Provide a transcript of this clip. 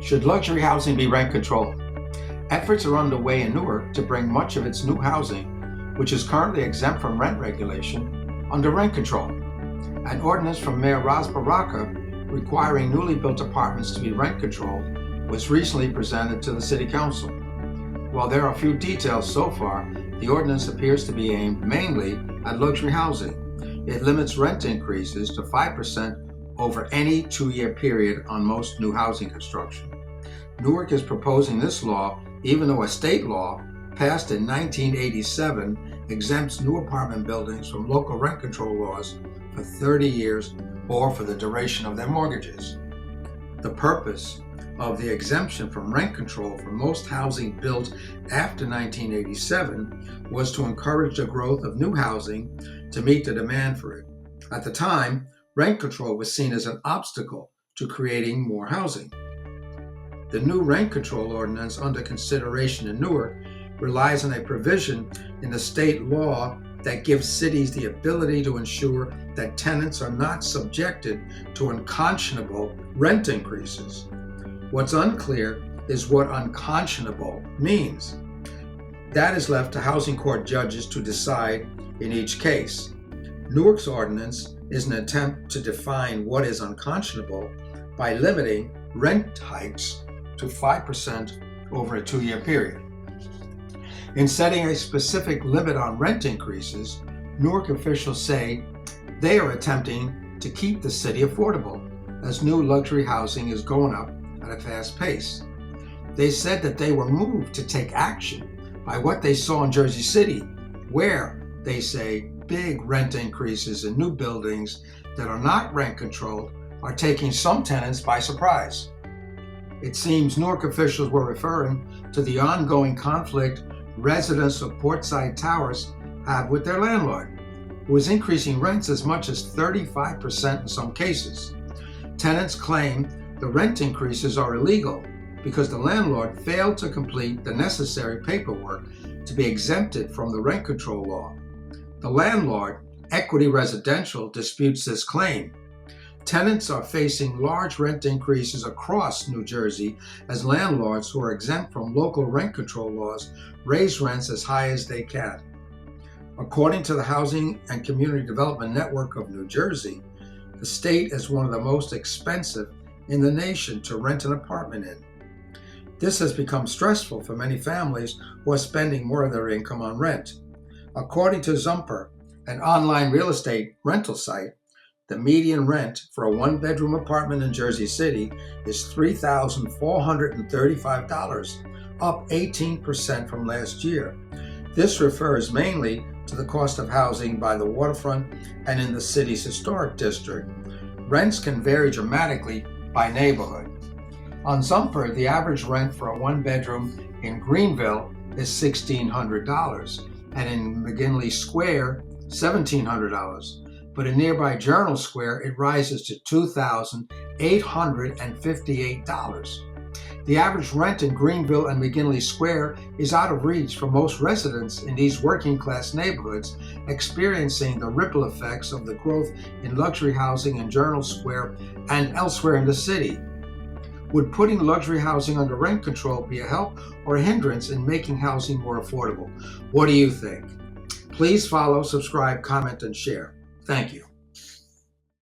Should luxury housing be rent controlled? Efforts are underway in Newark to bring much of its new housing, which is currently exempt from rent regulation, under rent control. An ordinance from Mayor Ras Baraka requiring newly built apartments to be rent controlled was recently presented to the City Council. While there are few details so far, the ordinance appears to be aimed mainly at luxury housing. It limits rent increases to 5% over any 2-year period on most new housing construction. Newark is proposing this law even though a state law passed in 1987 exempts new apartment buildings from local rent control laws for 30 years or for the duration of their mortgages. The purpose of the exemption from rent control for most housing built after 1987 was to encourage the growth of new housing to meet the demand for it. At the time, rent control was seen as an obstacle to creating more housing. The new rent control ordinance under consideration in Newark relies on a provision in the state law that gives cities the ability to ensure that tenants are not subjected to unconscionable rent increases. What's unclear is what unconscionable means. That is left to housing court judges to decide in each case. Newark's ordinance is an attempt to define what is unconscionable by limiting rent hikes to 5% over a 2-year period. In setting a specific limit on rent increases, Newark officials say they are attempting to keep the city affordable as new luxury housing is going up at a fast pace. They said that they were moved to take action by what they saw in Jersey City, where they say big rent increases in new buildings that are not rent controlled are taking some tenants by surprise. It seems Newark officials were referring to the ongoing conflict residents of Portside Towers have with their landlord, who is increasing rents as much as 35% in some cases. Tenants claim the rent increases are illegal because the landlord failed to complete the necessary paperwork to be exempted from the rent control law. The landlord, Equity Residential, disputes this claim. Tenants are facing large rent increases across New Jersey as landlords who are exempt from local rent control laws raise rents as high as they can. According to the Housing and Community Development Network of New Jersey, the state is one of the most expensive in the nation to rent an apartment in. This has become stressful for many families who are spending more of their income on rent. According to Zumper, an online real estate rental site, the median rent for a one-bedroom apartment in Jersey City is $3,435, up 18% from last year. This refers mainly to the cost of housing by the waterfront and in the city's historic district. Rents can vary dramatically by neighborhood. On Zumper, the average rent for a one-bedroom in Greenville is $1,600, and in McGinley Square, $1,700. But in nearby Journal Square, it rises to $2,858. The average rent in Greenville and McGinley Square is out of reach for most residents in these working-class neighborhoods, experiencing the ripple effects of the growth in luxury housing in Journal Square and elsewhere in the city. Would putting luxury housing under rent control be a help or a hindrance in making housing more affordable? What do you think? Please follow, subscribe, comment, and share. Thank you.